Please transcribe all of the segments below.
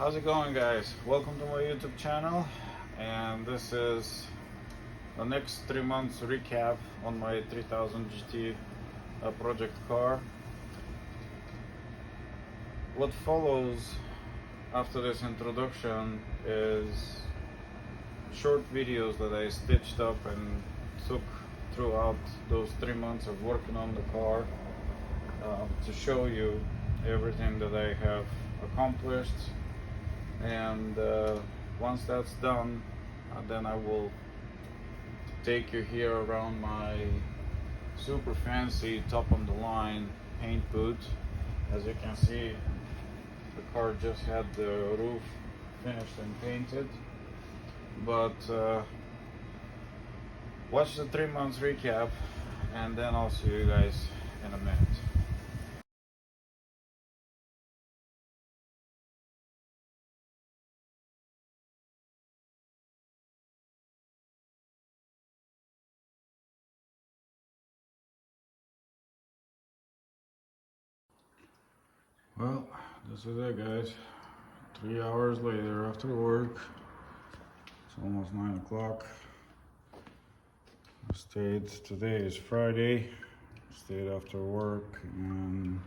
How's it going, guys? Welcome to my YouTube channel, and this is the next 3 months recap on my 3000 GT project car. What follows after this introduction is short videos that I stitched up and took throughout those 3 months of working on the car to show you everything that I have accomplished. And once that's done, then I will take you here around my super fancy top on the line paint booth. As you can see, the car just had the roof finished and painted, but watch the 3 months recap and then I'll see you guys in a minute. Well, this is it, guys. 3 hours later after work. It's almost 9 o'clock. Today is Friday. Stayed after work and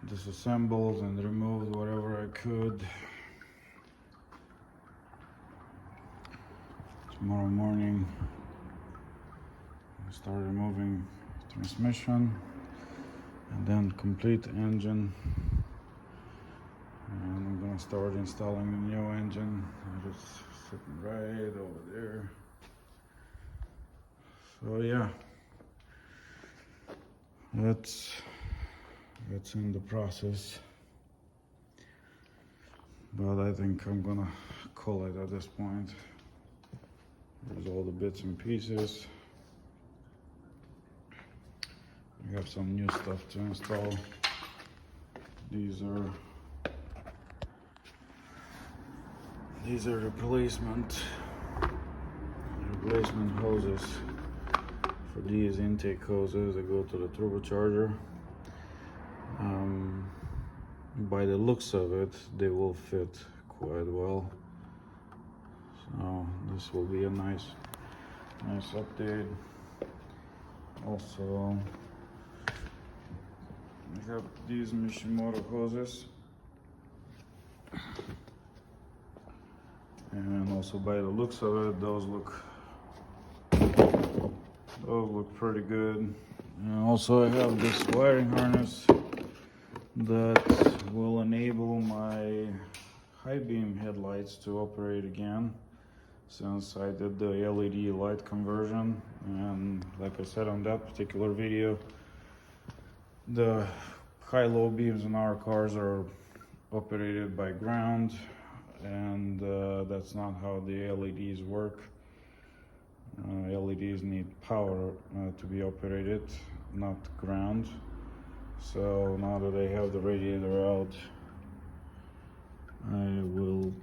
disassembled and removed whatever I could. Tomorrow morning, I start removing transmission and then complete the engine, and I'm gonna start installing the new engine. It's sitting right over there. So yeah, that's in the process, but I think I'm gonna call it at this point. There's all the bits and pieces. We have some new stuff to install. These are replacement hoses for these intake hoses that go to the turbocharger. By the looks of it, they will fit quite well. So this will be a nice update. Also, we have these Mishimoto hoses, and also by the looks of it, those look pretty good. And also I have this wiring harness that will enable my high beam headlights to operate again, since I did the LED light conversion. And like I said on that particular video, the high-low beams in our cars are operated by ground, and that's not how the LEDs work. LEDs need power to be operated, not ground. So now that I have the radiator out, I will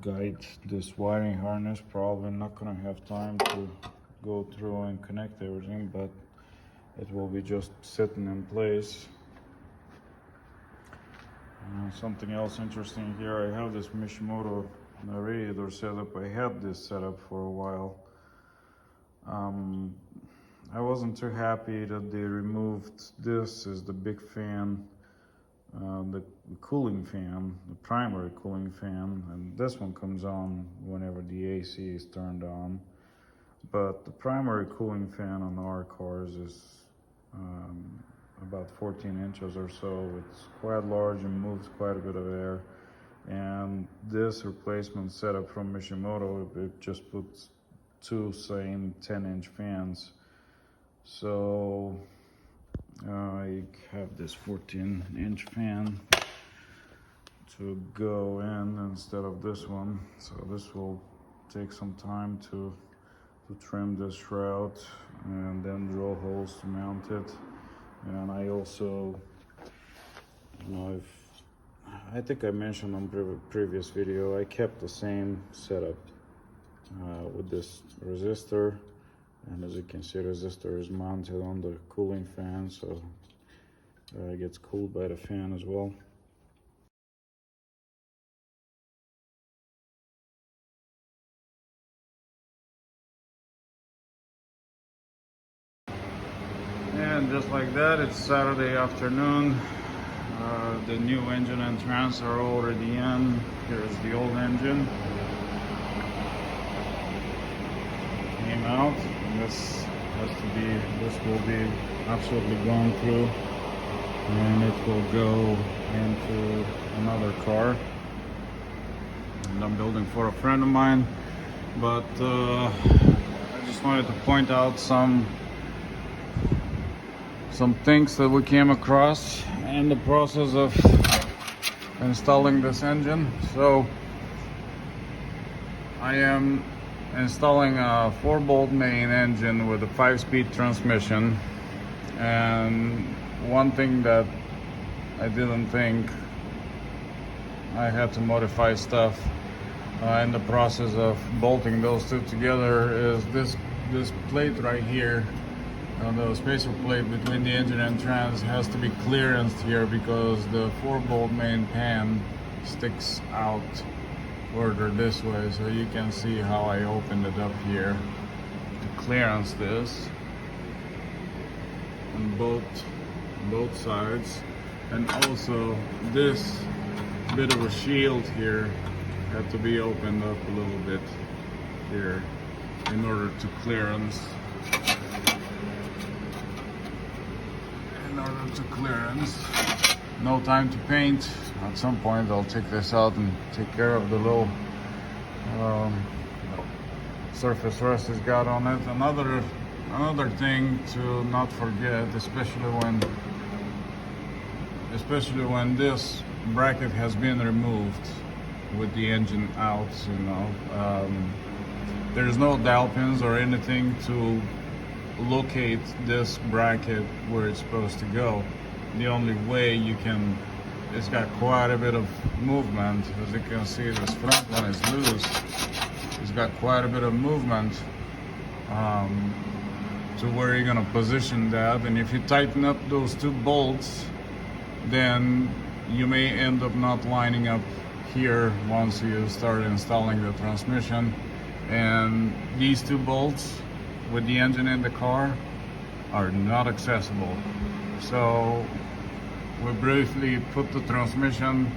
guide this wiring harness. Probably not gonna have time to go through and connect everything, but it will be just sitting in place. Something else interesting here, I have this Mishimoto radiator setup. I had this setup for a while. I wasn't too happy that they removed this as the big fan, the cooling fan, the primary cooling fan, and this one comes on whenever the AC is turned on. But the primary cooling fan on our cars is about 14 inches or so. It's quite large and moves quite a bit of air. And this replacement setup from Mishimoto, it just puts two same 10-inch fans. So I have this 14-inch fan to go in instead of this one. So this will take some time to trim this shroud and then drill holes to mount it. And I also, I think I mentioned on previous video, I kept the same setup with this resistor, and as you can see, resistor is mounted on the cooling fan, so it gets cooled by the fan as well. And just like that, it's Saturday afternoon. The new engine and trans are already in. Here's the old engine. Came out. And this will be absolutely gone through. And it will go into another car. And I'm building for a friend of mine. But I just wanted to point out some things that we came across in the process of installing this engine. So I am installing a 4-bolt main engine with a 5-speed transmission, and one thing that I didn't think, I had to modify stuff in the process of bolting those two together, is this plate right here. The spacer plate between the engine and trans has to be clearanced here because the 4-bolt main pan sticks out further this way. So you can see how I opened it up here to clearance this on both sides. And also this bit of a shield here had to be opened up a little bit here in order to clearance. No time to paint. At some point I'll take this out and take care of the little surface rust it's got on it. Another thing to not forget, especially when this bracket has been removed with the engine out, there's no dowel pins or anything to locate this bracket where it's supposed to go. The only way you can, it's got quite a bit of movement. As you can see, this front one is loose. It's got quite a bit of movement to where you're gonna position that. And if you tighten up those two bolts, then you may end up not lining up here once you start installing the transmission. And these two bolts with the engine in the car are not accessible. So we briefly put the transmission,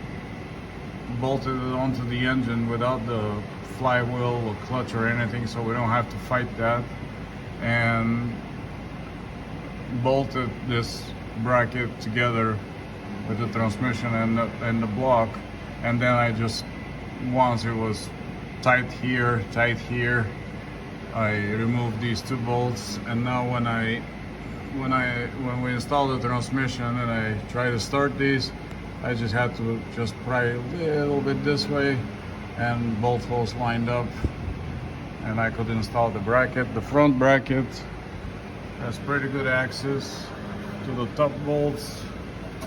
bolted it onto the engine without the flywheel or clutch or anything, so we don't have to fight that, and bolted this bracket together with the transmission and the block. And then I just, once it was tight here, I removed these two bolts. And now when we install the transmission and I try to start these, I just had to just pry a little bit this way, and both holes lined up, and I could install the bracket. The front bracket has pretty good access to the top bolts,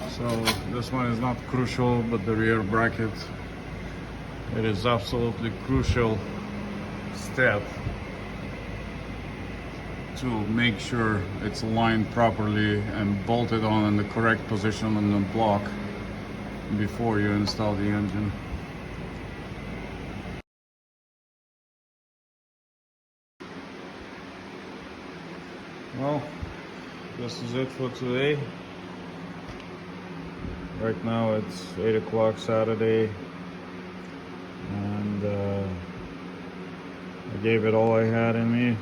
so this one is not crucial, but the rear bracket, it is absolutely crucial step to make sure it's aligned properly and bolted on in the correct position on the block before you install the engine. Well, this is it for today. Right now it's 8 o'clock Saturday, and I gave it all I had in me.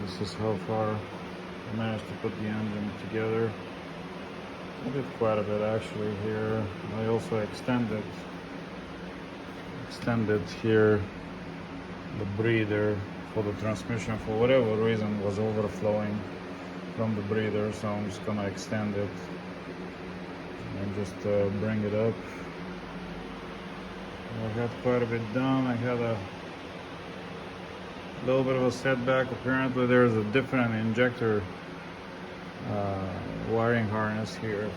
This is how far I managed to put the engine together. I did quite a bit actually here. I also extended here the breather for the transmission. For whatever reason was overflowing from the breather, so I'm just gonna extend it and just bring it up. I got quite a bit done. I had a little bit of a setback. Apparently there's a different injector wiring harness here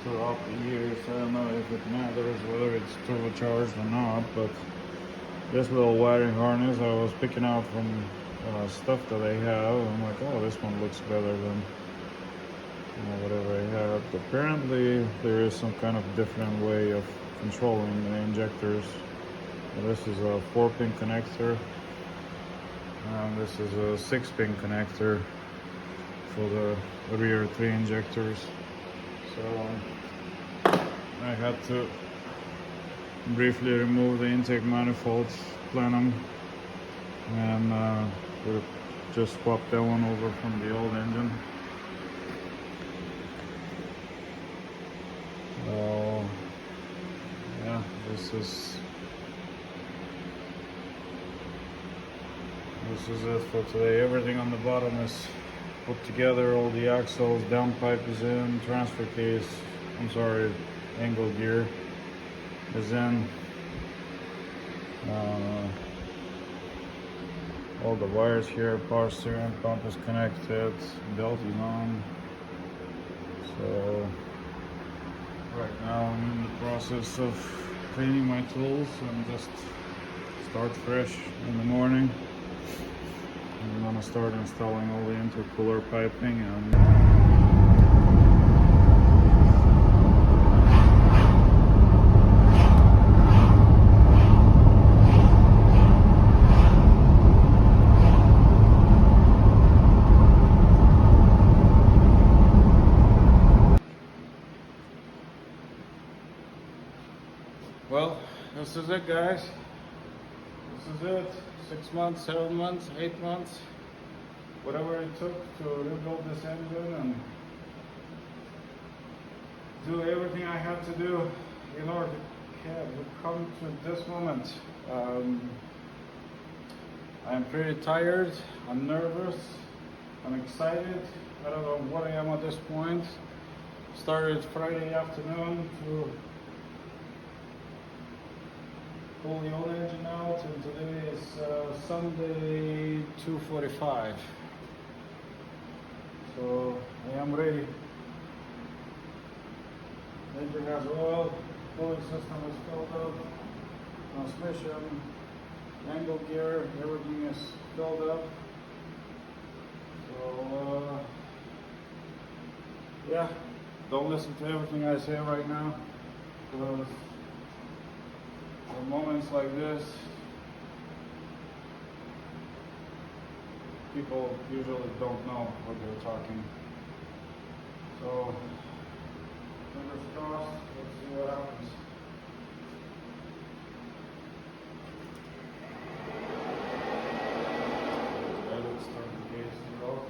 throughout the years. I don't know if it matters whether it's turbocharged or not, but this little wiring harness I was picking out from stuff that I have. I'm like, oh, this one looks better than whatever I have. Apparently there is some kind of different way of controlling the injectors. This is a 4-pin connector, and this is a 6-pin connector for the rear 3 injectors. So I had to briefly remove the intake manifolds, plenum, and we'll just swap that one over from the old engine. So yeah, this is it for today. Everything on the bottom is put together, all the axles, downpipe is in, transfer case, angle gear is in. All the wires here, power steering pump is connected, belt is on. So right now I'm in the process of cleaning my tools and just start fresh in the morning. I'm gonna start installing all the intercooler piping and well, this is it, guys. This is it. 6 months, 7 months, 8 months, whatever it took to rebuild this engine and do everything I had to do in order to come to this moment. I'm pretty tired, I'm nervous, I'm excited. I don't know what I am at this point. Started Friday afternoon to pull the old engine out, and today is Sunday 2:45. So I am ready. Engine has oil, cooling system is filled up, transmission, angle gear, everything is filled up. So yeah, don't listen to everything I say right now, because in moments like this, people usually don't know what they're talking. So, fingers crossed, let's see what happens. Let's start the case off.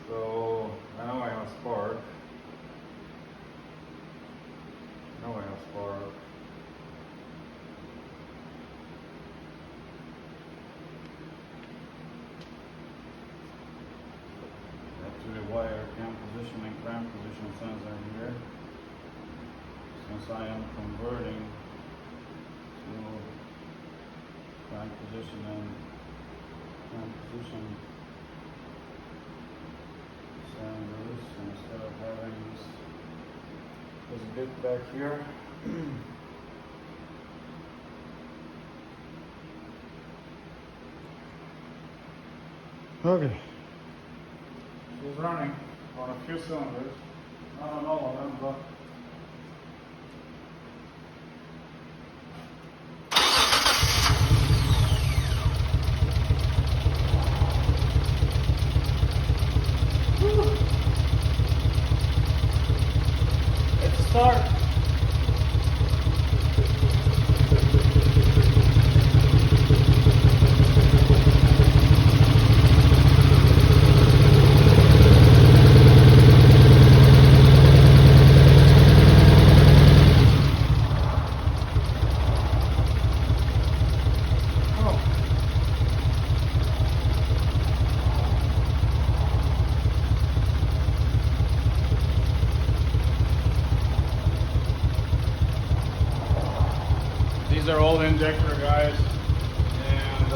So I know I have spark. I know I have spark. Actually, wire cam position and crank position sensor here. Since I am converting to crank position and crank position sensors instead of having this bit back here. Okay. She's running on a few cylinders, not on all of them, but it's a start. These are old injector guys, and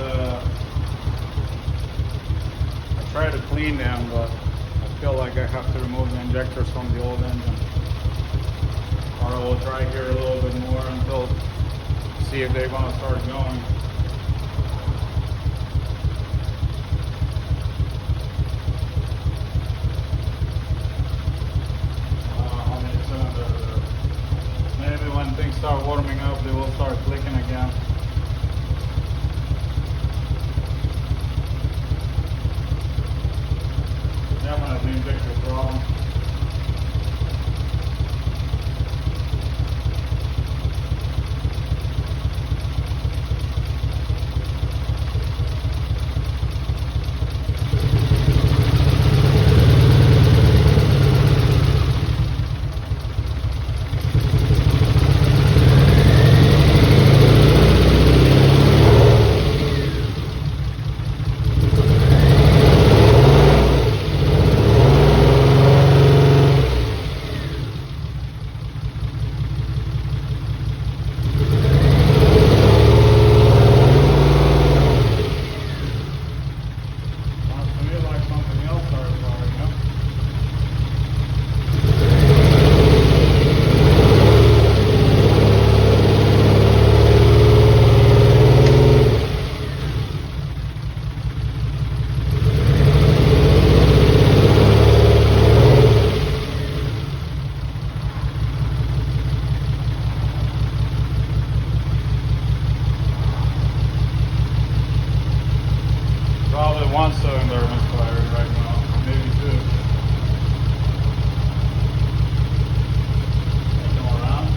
I try to clean them, but I feel like I have to remove the injectors from the old engine. Or I will try here a little bit more until see if they're gonna start going. How many cylinders? Maybe when things start warming up, they will start clicking again. Definitely injector problem. Probably one cylinder misfiring right now, or maybe two. Take them around.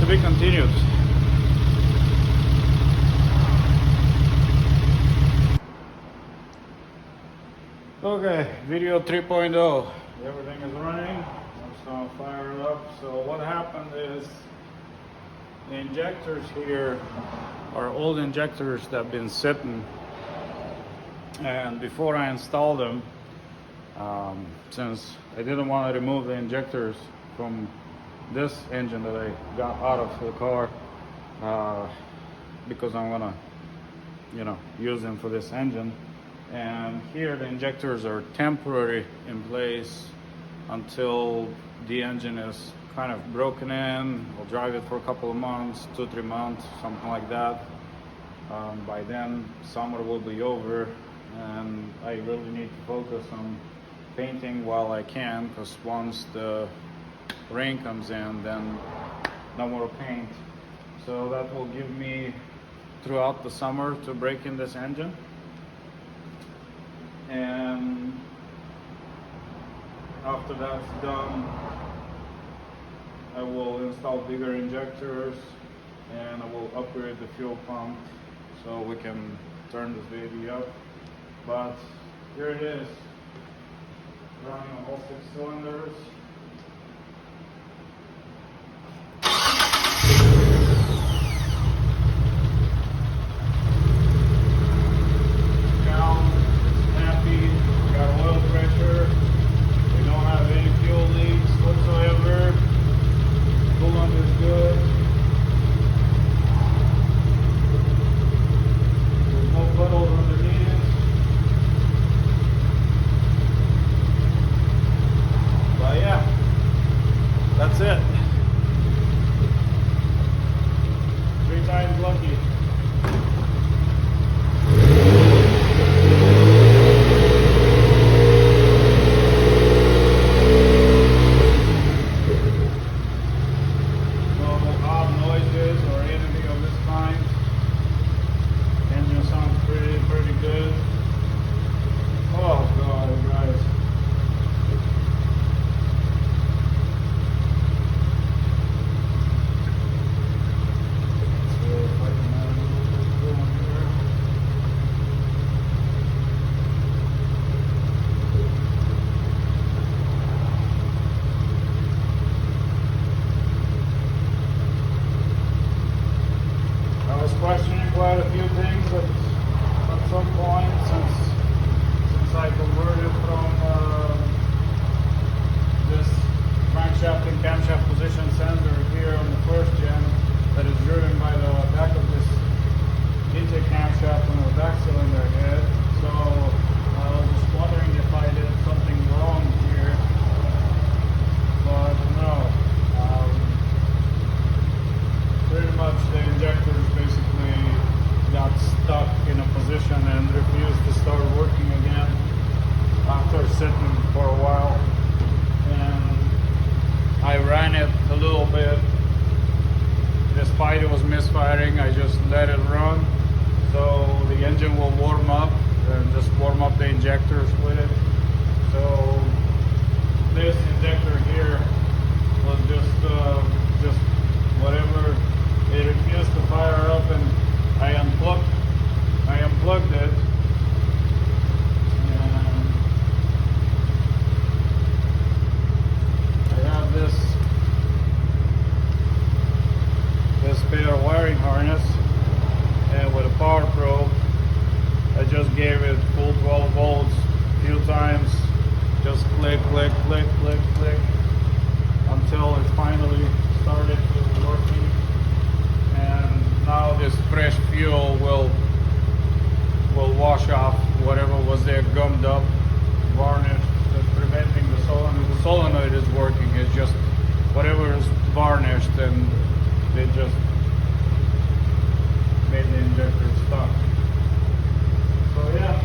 To be continued. Okay, video 3.0. Everything is running. I'm just gonna fire it up. So what happened is the injectors here are old injectors that have been sitting, and before I installed them, since I didn't want to remove the injectors from this engine that I got out of the car, because I'm gonna, use them for this engine. And here the injectors are temporary in place until the engine is kind of broken in. I'll drive it for a couple of months, 2-3 months, something like that. By then summer will be over, and I really need to focus on painting while I can, because once the rain comes in, then no more paint. So that will give me throughout the summer to break in this engine. And after that's done, I will install bigger injectors and I will upgrade the fuel pump so we can turn this baby up. But here it is, running on all 6 cylinders. That's it. 3 times lucky. No odd noises or anything of this kind. Engine sounds pretty good. Oh God, guys. Questioning quite a few things at some point since I converted from this crankshaft and camshaft position sensor here on the first gen that is driven by the back of this intake camshaft on the back cylinder head. So I was just wondering if I did something wrong here, but no. Pretty much the injectors basically got stuck in a position and refused to start working again after sitting for a while. And I ran it a little bit. Despite it was misfiring, I just let it run. So the engine will warm up and just warm up the injectors with it. So this injector here was just whatever. It refused to fire up, and I unplugged it, and I have this spare wiring harness, and with a power probe I just gave it full 12 volts a few times, just click click click click click until it finally started working. And now this fresh fuel will wash off whatever was there gummed up, varnish, preventing the solenoid. The solenoid is working. It's just whatever is varnished, and they just made the injector stop. So yeah,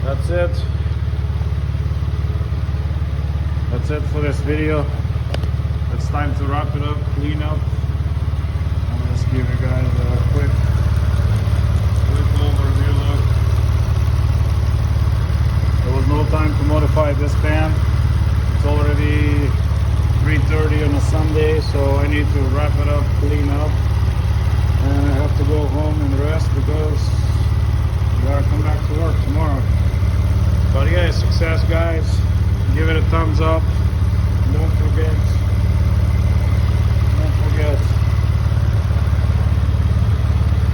that's it. That's it for this video. It's time to wrap it up, clean up. I'm gonna just give you guys a quick overview look. There was no time to modify this fan. It's already 3:30 on a Sunday, so I need to wrap it up, clean up, and I have to go home and rest because I gotta come back to work tomorrow. But yeah, success, guys. Give it a thumbs up. Don't forget.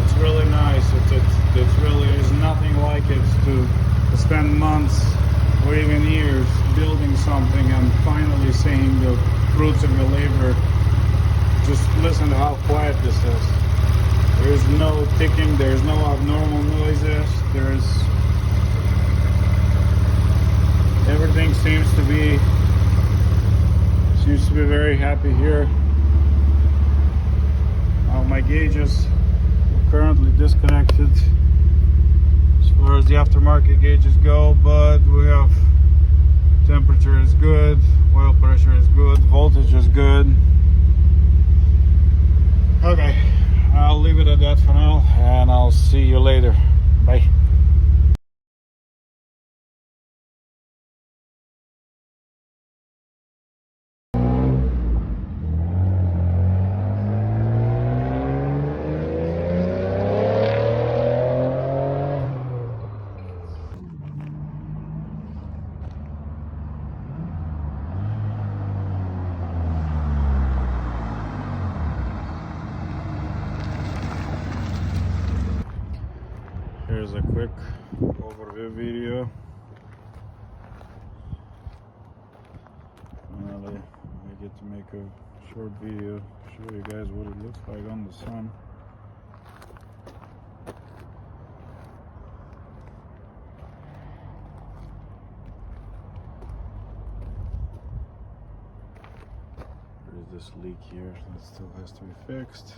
It's really nice. It's really, there's nothing like it to spend months or even years building something and finally seeing the fruits of your labor. Just listen to how quiet this is. There's no ticking, there's no abnormal noises, everything seems to be very happy here. My gauges are currently disconnected as far as the aftermarket gauges go, but we have temperature is good, oil pressure is good, voltage is good. Okay, I'll leave it at that for now, and I'll see you later. Bye. Here's a quick overview video. Finally, I get to make a short video, show you guys what it looks like on the sun. There's this leak here that still has to be fixed.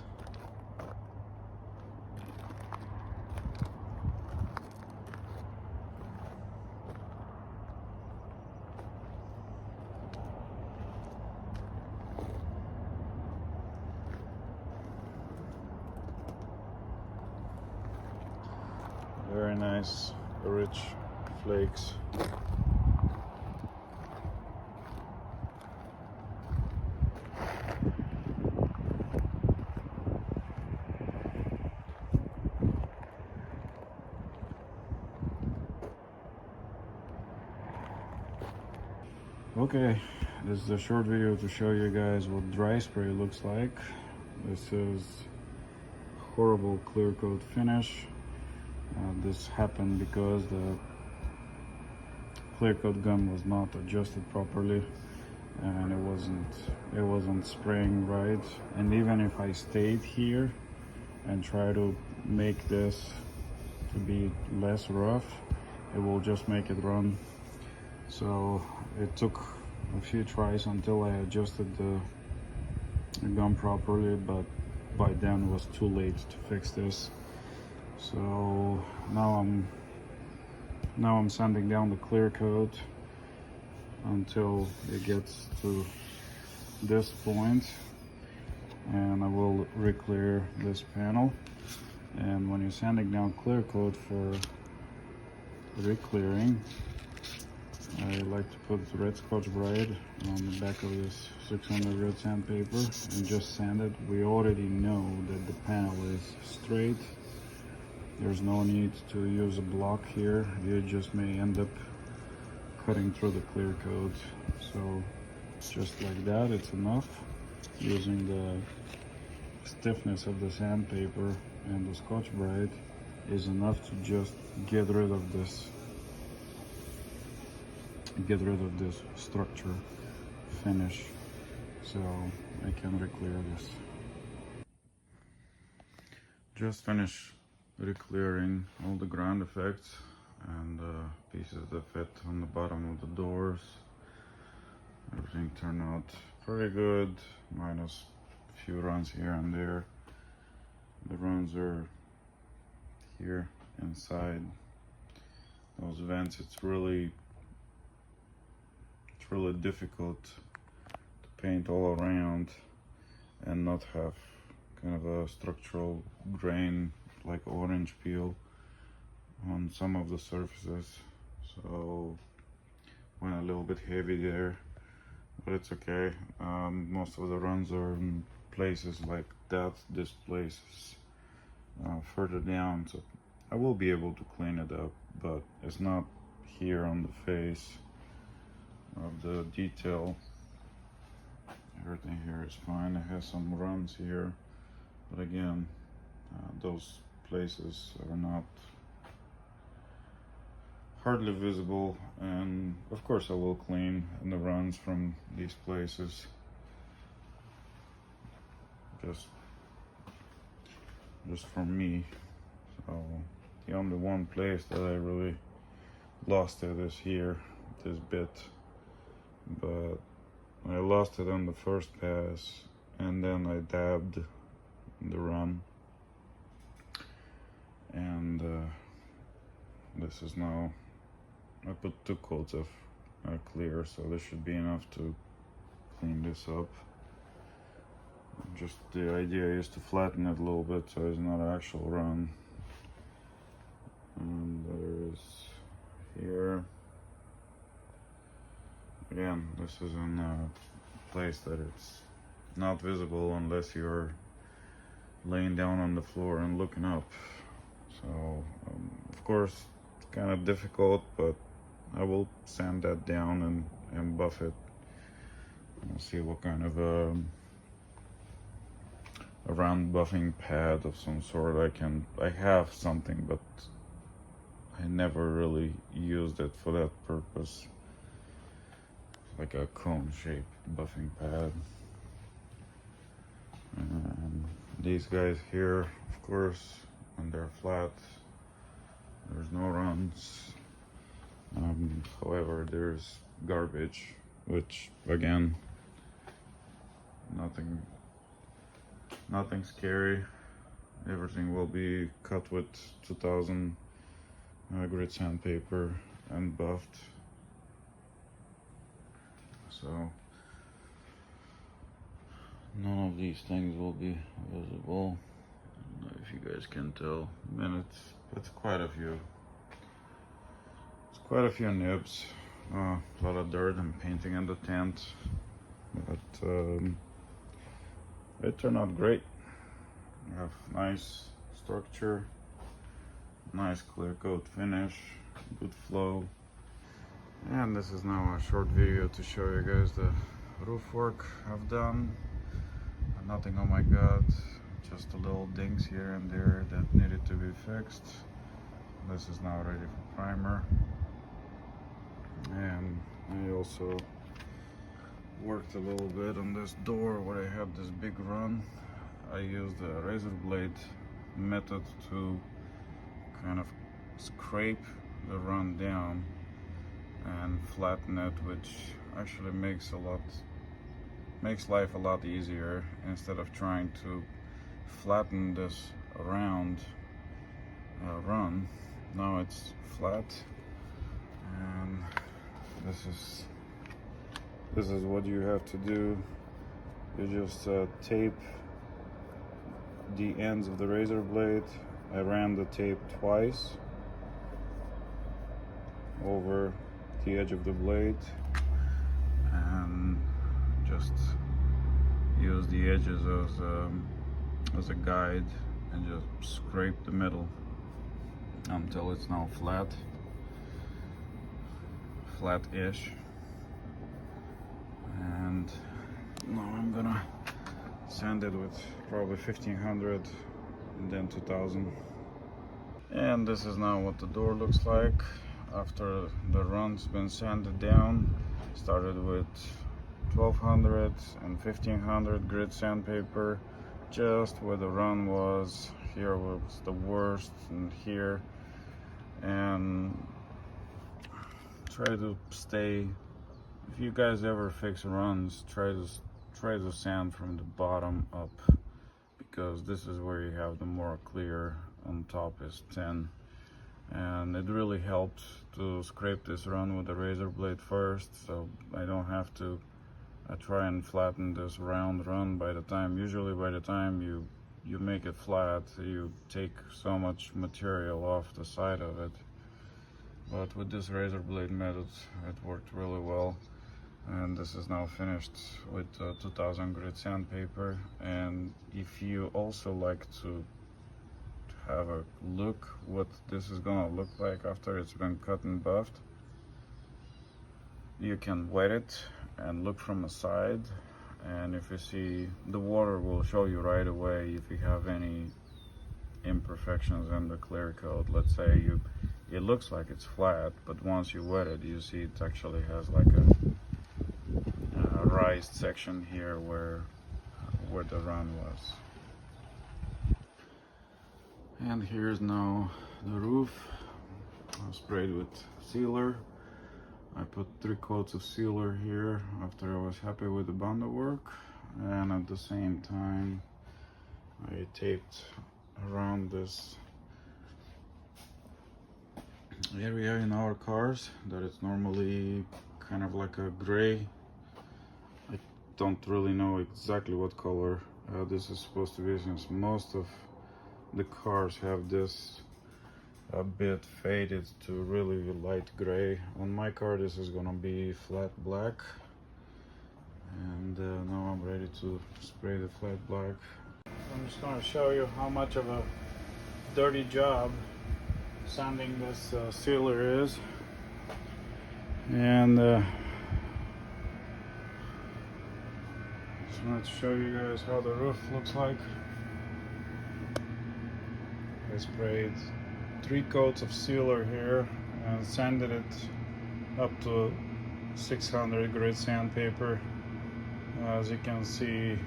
Very nice, rich flakes. Okay, this is a short video to show you guys what dry spray looks like. This is horrible clear coat finish. This happened because the clear coat gun was not adjusted properly, and it wasn't spraying right. And even if I stayed here and try to make this to be less rough, it will just make it run. So it took a few tries until I adjusted the gun properly, but by then it was too late to fix this. So now I'm sanding down the clear coat until it gets to this point, and I will re-clear this panel. And when you're sanding down clear coat for re-clearing, I like to put red Scotch Brite on the back of this 600 grit sandpaper and just sand it. We already know that the panel is straight. There's no need to use a block here. You just may end up cutting through the clear coat. So just like that, it's enough. Using the stiffness of the sandpaper and the Scotch Brite is enough to just get rid of this structure finish, so I can re-clear this. Just finish re-clearing all the ground effects and pieces that fit on the bottom of the doors. Everything turned out pretty good, minus a few runs here and there. The runs are here inside those vents. It's really difficult to paint all around and not have kind of a structural grain like orange peel on some of the surfaces. So went a little bit heavy there but it's okay. Most of the runs are in places like that. This place is further down, so I will be able to clean it up, but it's not here on the face of the detail. Everything here is fine. It has some runs here, but again, those places are not hardly visible, and of course I will clean the runs from these places. Just for me. So the only one place that I really lost it is here, this bit, but I lost it on the first pass, and then I dabbed the run, and this is now, I put 2 coats of clear, so this should be enough to clean this up. Just the idea is to flatten it a little bit so it's not an actual run. And there's here. Again, this is in a place that it's not visible unless you're laying down on the floor and looking up. So, of course, it's kind of difficult, but I will sand that down and buff it. We'll see what kind of a round buffing pad of some sort I have something, but I never really used it for that purpose. Like a cone shaped buffing pad. And these guys here, of course, when they're flat, there's no runs. However, there's garbage, which again, nothing scary. Everything will be cut with 2000 grit sandpaper and buffed. So none of these things will be visible. I don't know if you guys can tell. I mean, it's quite a few. It's quite a few nibs. A lot of dirt and painting in the tent, but it turned out great. You have nice structure, nice clear coat finish, good flow. And this is now a short video to show you guys the roof work I've done. Nothing, oh my god, just a little dings here and there that needed to be fixed. This is now ready for primer. And I also worked a little bit on this door where I had this big run. I used a razor blade method to kind of scrape the run down and flatten it, which actually makes life a lot easier instead of trying to flatten this round run. Now it's flat, and this is what you have to do. You just tape the ends of the razor blade. I ran the tape twice over the edge of the blade and just use the edges as a guide and just scrape the middle until it's now flat-ish. And now I'm gonna sand it with probably 1500 and then 2000. And this is now what the door looks like after the run's been sanded down. Started with 1200 and 1500 grit sandpaper, just where the run was. Here was the worst, and here. And try to stay, if you guys ever fix runs, try to sand from the bottom up, because this is where you have the more clear, on top is thin. And it really helped to scrape this run with the razor blade first, so I don't have to try and flatten this round run. Usually by the time you make it flat, you take so much material off the side of it. But with this razor blade method, it worked really well. and this is now finished with 2000 grit sandpaper. And if you also like to have a look what this is gonna look like after it's been cut and buffed, you can wet it and look from the side, and if you see, the water will show you right away if you have any imperfections in the clear coat. Let's say it looks like it's flat, but once you wet it, you see it actually has like a raised section here where the run was. And here's now the roof. I sprayed with sealer. I put 3 coats of sealer here after I was happy with the Bondo work, and at the same time I taped around this area in our cars that it's normally kind of like a gray. I don't really know exactly what color this is supposed to be, since most of the cars have this a bit faded to really light gray. On my car this is gonna be flat black, and now I'm ready to spray the flat black. I'm just gonna show you how much of a dirty job sanding this sealer is, and just wanted to show you guys how the roof looks like. I sprayed 3 coats of sealer here and sanded it up to 600 grit sandpaper. As you can see,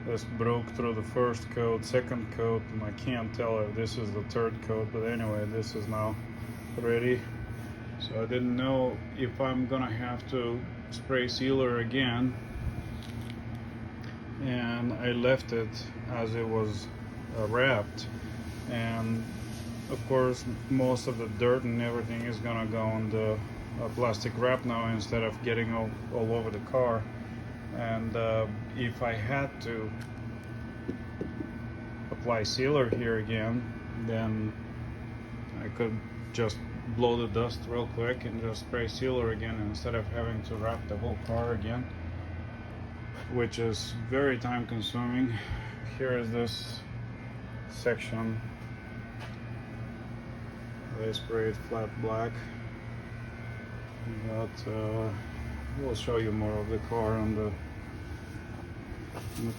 this broke through the first coat, second coat, and I can't tell if this is the 3rd coat, but anyway, this is now ready. So I didn't know if I'm gonna have to spray sealer again, and I left it as it was wrapped, and of course most of the dirt and everything is gonna go on the plastic wrap now instead of getting all over the car. And if I had to apply sealer here again, then I could just blow the dust real quick and just spray sealer again instead of having to wrap the whole car again, which is very time consuming. Here is this section. I sprayed flat black, but we'll show you more of the car on the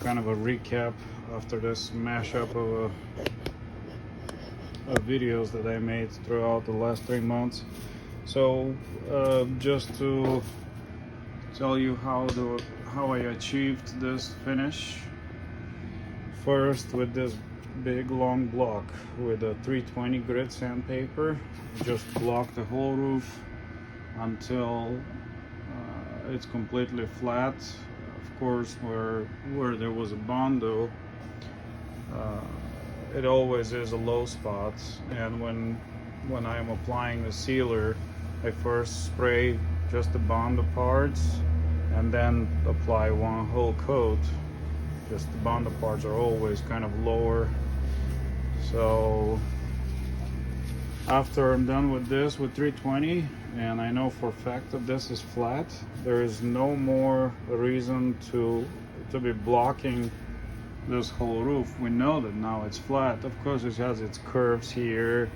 kind of a recap after this mashup of videos that I made throughout the last 3 months. So just to tell you how I achieved this finish. First, with this big long block with a 320 grit sandpaper, just block the whole roof until it's completely flat. Of course, where there was a Bondo, it always is a low spot, and when I'm applying the sealer, I first spray just the Bondo parts and then apply one whole coat. Just the Bondo parts are always kind of lower. So after I'm done with this with 320, and I know for a fact that this is flat, there is no more reason to be blocking this whole roof. We know that now it's flat. Of course it has its curves here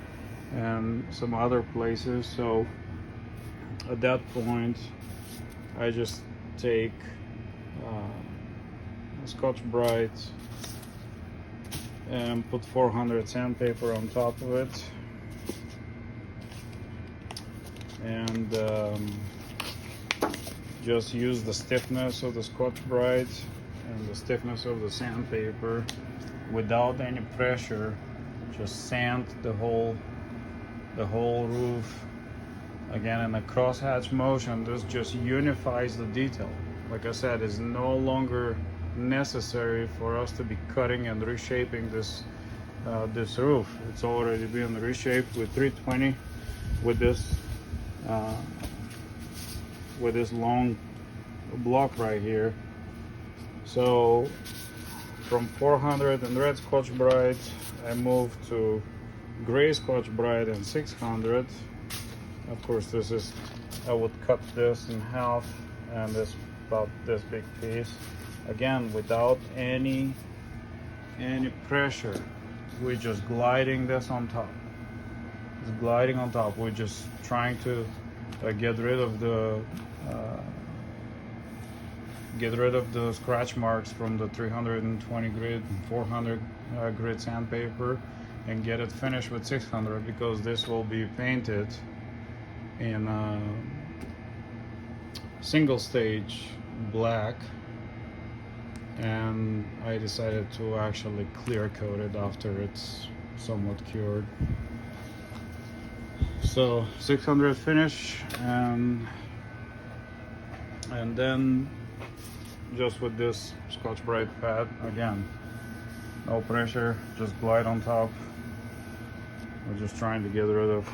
and some other places, so at that point I just take Scotch-Brite and put 400 sandpaper on top of it, and just use the stiffness of the Scotch-Brite and the stiffness of the sandpaper without any pressure. Just sand the whole roof again in a crosshatch motion. This just unifies the detail. Like I said, it's no longer necessary for us to be cutting and reshaping this roof. It's already been reshaped with 320 with this long block right here. So from 400 and red Scotch-Brite, I moved to gray Scotch-Brite and 600. Of course, I would cut this in half and this about this big piece. Again, without any pressure, we're just gliding this on top. It's gliding on top. We're just trying to get rid of the scratch marks from the 320 grit, 400 grit sandpaper, and get it finished with 600, because this will be painted in single stage black, and I decided to actually clear coat it after it's somewhat cured. So 600 finish, and then just with this Scotch-Brite pad, again, no pressure, just glide on top. We're just trying to get rid of,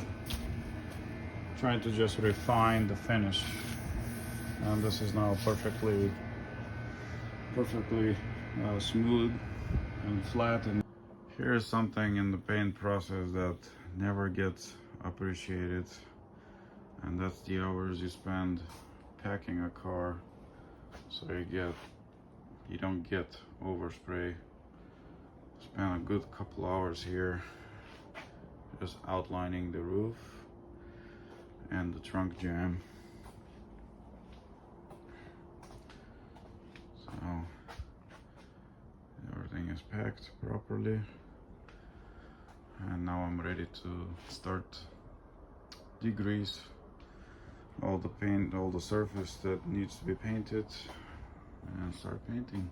trying to just refine the finish, and this is now perfectly smooth and flat. And here's something in the paint process that never gets appreciated, and that's the hours you spend packing a car, so you don't get overspray. Spend a good couple hours here just outlining the roof and the trunk jam. So everything is packed properly, and now I'm ready to start degrease all the paint, all the surface that needs to be painted, and start painting.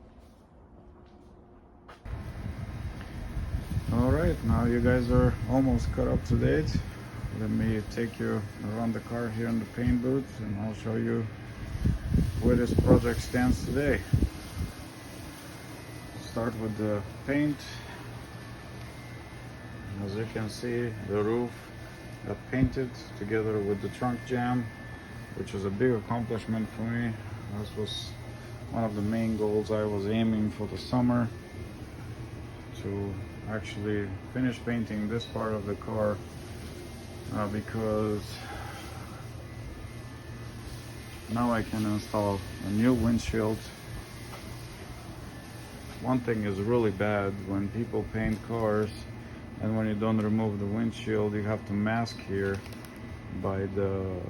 All right, now you guys are almost caught up to date. Let me take you around the car here in the paint booth, and I'll show you where this project stands today. Start with the paint. As you can see, the roof got painted together with the trunk jam, which is a big accomplishment for me. This was one of the main goals I was aiming for the summer, to actually finish painting this part of the car, because now I can install a new windshield. One thing is really bad when people paint cars, and when you don't remove the windshield, you have to mask here by the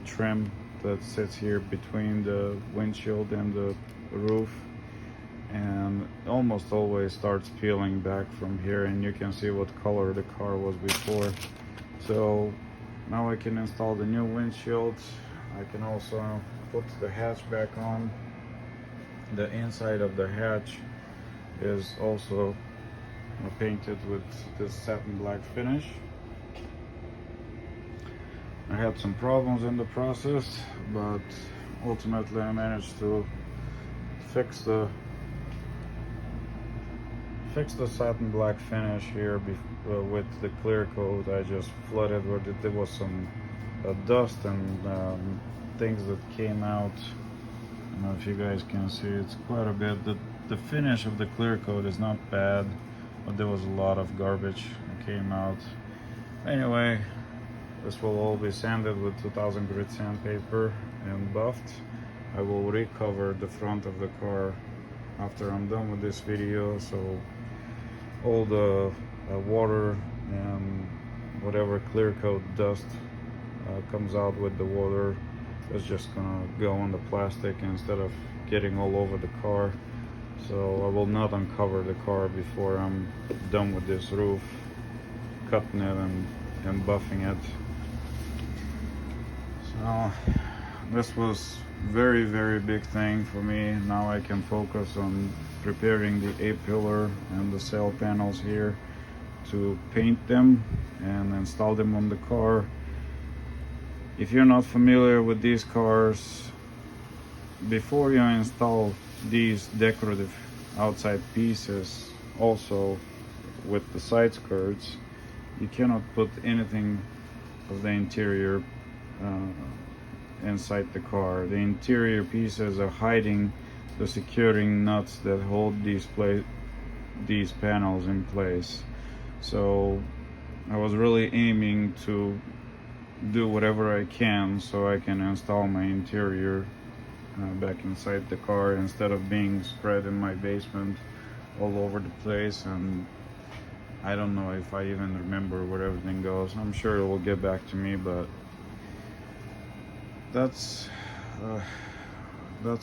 trim that sits here between the windshield and the roof, and almost always starts peeling back from here, and you can see what color the car was before. So now I can install the new windshield. I can also put the hatch back on. The inside of the hatch is also painted with this satin black finish. I had some problems in the process, but ultimately I managed to fix the satin black finish here with the clear coat. I just flooded where there was some dust and things that came out. I don't know if you guys can see, it's quite a bit. The finish of the clear coat is not bad, but there was a lot of garbage that came out. Anyway, this will all be sanded with 2000 grit sandpaper and buffed. I will recover the front of the car after I'm done with this video, so all the water and whatever clear coat dust comes out with the water is just gonna go on the plastic instead of getting all over the car. So I will not uncover the car before I'm done with this roof, cutting it and buffing it. So this was very big thing for me. Now I can focus on preparing the A-pillar and the sail panels here to paint them and install them on the car. If you're not familiar with these cars, before you install these decorative outside pieces, also with the side skirts, you cannot put anything of the interior inside the car. The interior pieces are hiding the securing nuts that hold these panels in place. So I was really aiming to do whatever I can so I can install my interior back inside the car instead of being spread in my basement all over the place. And I don't know if I even remember where everything goes. I'm sure it will get back to me, but that's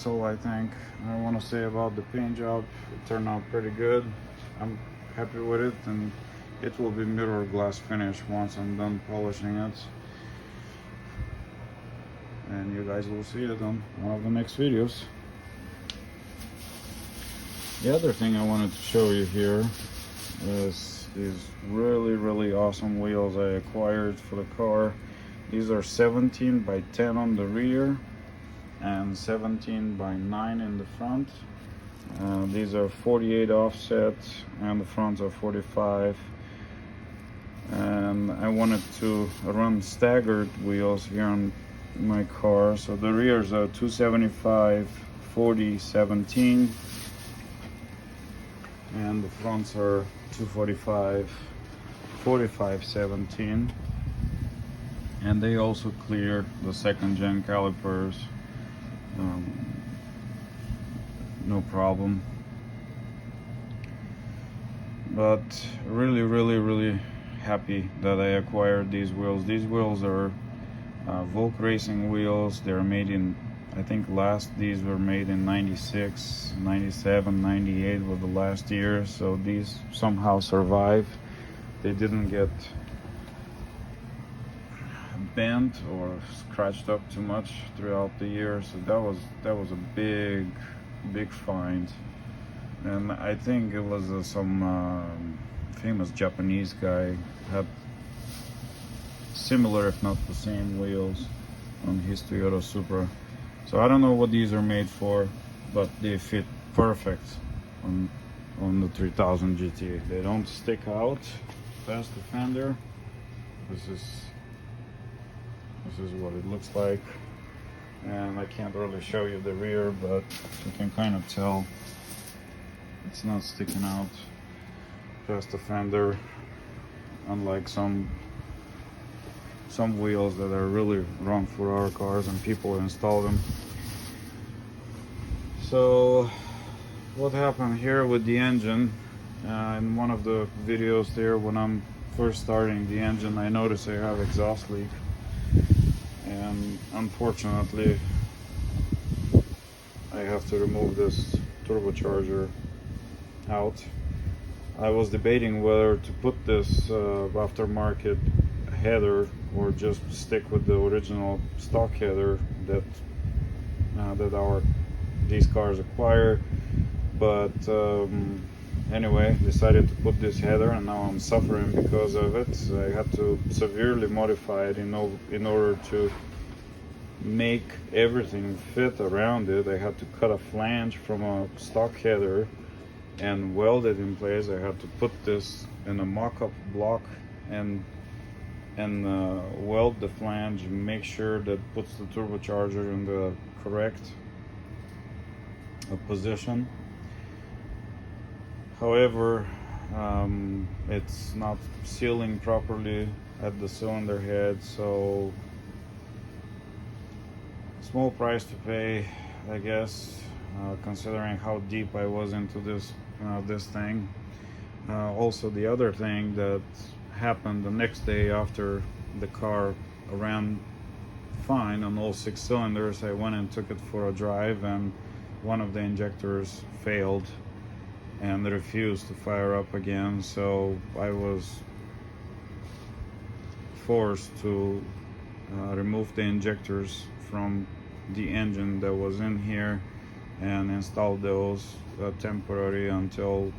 all I think I want to say about the paint job. It turned out pretty good. I'm happy with it, and it will be mirror glass finish once I'm done polishing it. And you guys will see it on one of the next videos. The other thing I wanted to show you here is these really awesome wheels I acquired for the car. These are 17 by 10 on the rear and 17 by 9 in the front. These are 48 offset and the fronts are 45. And I wanted to run staggered wheels here on my car. So the rears are 275, 40, 17. And the fronts are 245, 45, 17. And they also clear the second gen calipers. No problem. But really happy that I acquired these wheels. These wheels are Volk Racing wheels. They're made in, I think these were made in 96, 97, 98 was the last year. So these somehow survived. They didn't get bent or scratched up too much throughout the year. So that was a big find. And I think it was some famous Japanese guy had similar, if not the same, wheels on his Toyota Supra. So I don't know what these are made for, but they fit perfect on the 3000 GT. They don't stick out past the fender. This is what it looks like. And I can't really show you the rear, but you can kind of tell it's not sticking out past the fender, unlike some wheels that are really wrong for our cars and people install them. So what happened here with the engine, in one of the videos there when I'm first starting the engine, I noticed I have exhaust leak, and unfortunately I have to remove this turbocharger out. I was debating whether to put this aftermarket header or just stick with the original stock header that these cars acquire, but anyway, decided to put this header, and now I'm suffering because of it. I had to severely modify it in order to make everything fit around it. I had to cut a flange from a stock header and weld it in place. I had to put this in a mock-up block and weld the flange, make sure that puts the turbocharger in the correct position. However, it's not sealing properly at the cylinder head, so small price to pay, I guess, considering how deep I was into this thing. Also, the other thing that happened the next day after the car ran fine on all 6 cylinders, I went and took it for a drive, and one of the injectors failed and refused to fire up again. So I was forced to remove the injectors from the engine that was in here and install those temporary until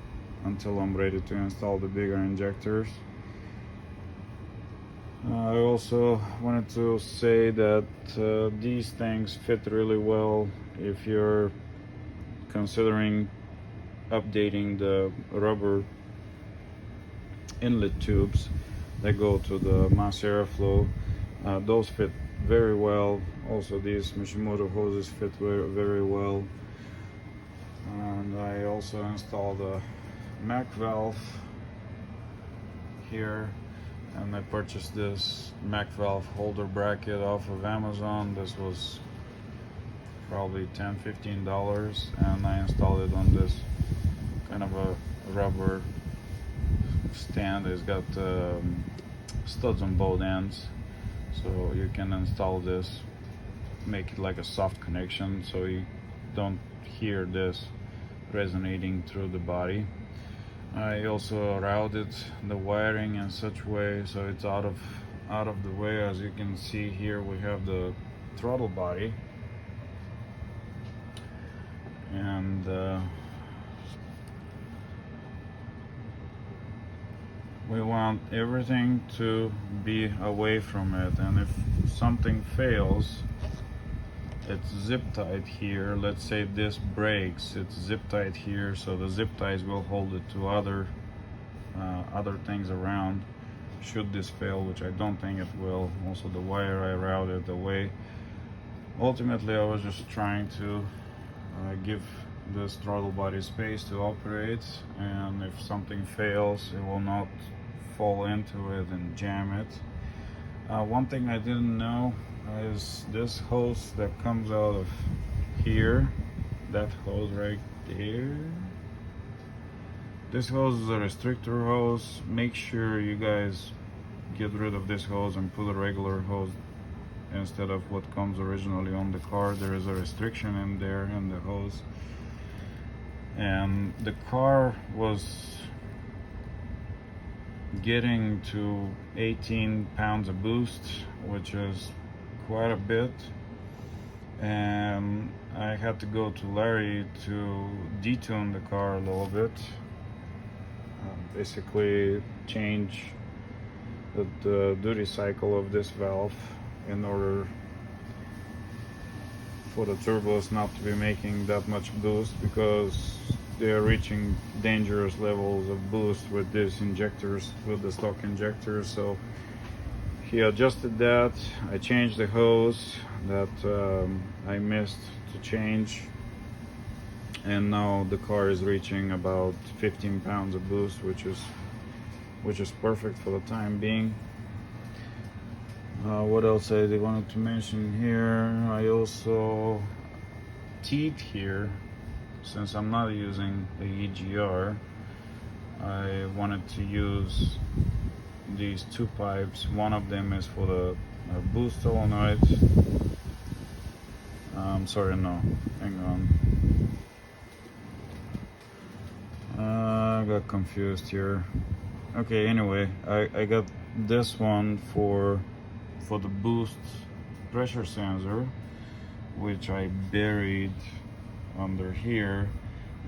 I'm ready to install the bigger injectors. I also wanted to say that these things fit really well if you're considering updating the rubber inlet tubes that go to the mass airflow. Those fit very well. Also, these Mishimoto hoses fit very well. And I also installed a MAC valve here. and I purchased this Mac valve holder bracket off of Amazon. This was probably $10–15, and I installed it on this kind of a rubber stand. It's got studs on both ends, so you can install this, make it like a soft connection so you don't hear this resonating through the body. I also routed the wiring in such way so it's out of the way. As you can see here, we have the throttle body, and we want everything to be away from it, and if something fails, it's zip tied here. Let's say this breaks, it's zip tied here, so the zip ties will hold it to other things around should this fail, which I don't think it will. Also the wire I routed away. Ultimately I was just trying to give this throttle body space to operate, and if something fails it will not fall into it and jam it. One thing I didn't know is this hose that comes out of here, that hose right there, this hose is a restrictor hose. Make sure you guys get rid of this hose and put a regular hose instead of what comes originally on the car. There is a restriction in there in the hose, and the car was getting to 18 pounds of boost, which is quite a bit, and I had to go to Larry to detune the car a little bit, basically change the duty cycle of this valve in order for the turbos not to be making that much boost, because they are reaching dangerous levels of boost with these injectors, with the stock injectors. So he adjusted that. I changed the hose that I missed to change, and now the car is reaching about 15 pounds of boost, which is perfect for the time being. What else I wanted to mention here? I also teed here. Since I'm not using the EGR, I wanted to use these two pipes. One of them is for the boost solenoid. Sorry, no, hang on. I got confused here. Okay, anyway, I got this one for the boost pressure sensor, which I buried under here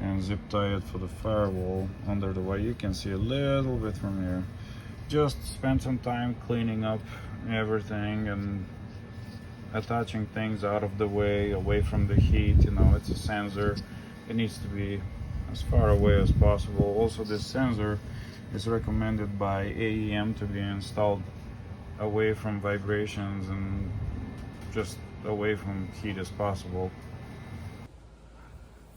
and zip tie it for the firewall under the wire. You can see a little bit from here. Just spend some time cleaning up everything and attaching things out of the way, away from the heat. You know, it's a sensor, it needs to be as far away as possible. Also, this sensor is recommended by AEM to be installed away from vibrations and just away from heat as possible.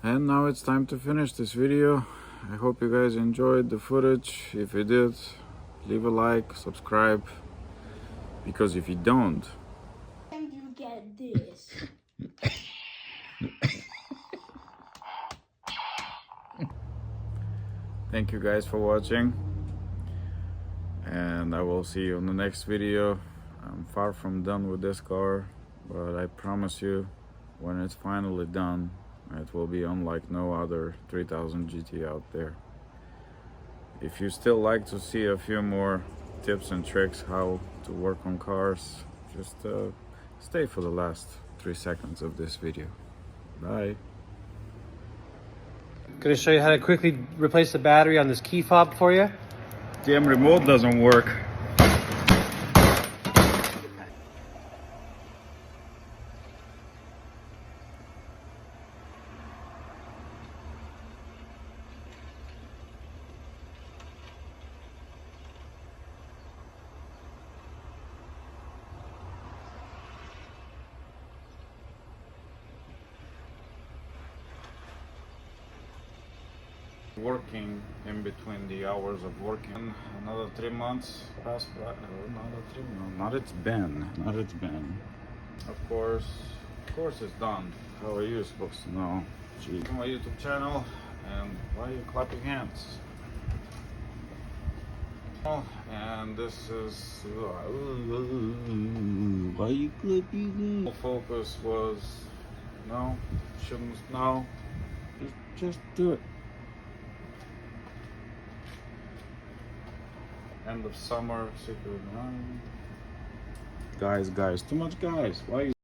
And now it's time to finish this video. I hope you guys enjoyed the footage. If you did, leave a like, subscribe, because if you don't, and you get this. thank you guys for watching, and I will see you on the next video. I'm far from done with this car, but I promise you, when it's finally done, it will be unlike no other 3000 GT out there. If you still like to see a few more tips and tricks how to work on cars, just stay for the last 3 seconds of this video. Bye. Gonna show you how to quickly replace the battery on this key fob for you. Damn remote doesn't work. working in between the hours of working. Another 3 months passed by. Another 3 months. Not it's been. Not it's been. Of course it's done. How are you supposed to know? Gee. My YouTube channel, and why are you clapping hands? And this is why you clapping? The focus was no, shouldn't, no. Just do it. End of summer, secret. Guys, too much guys. Why?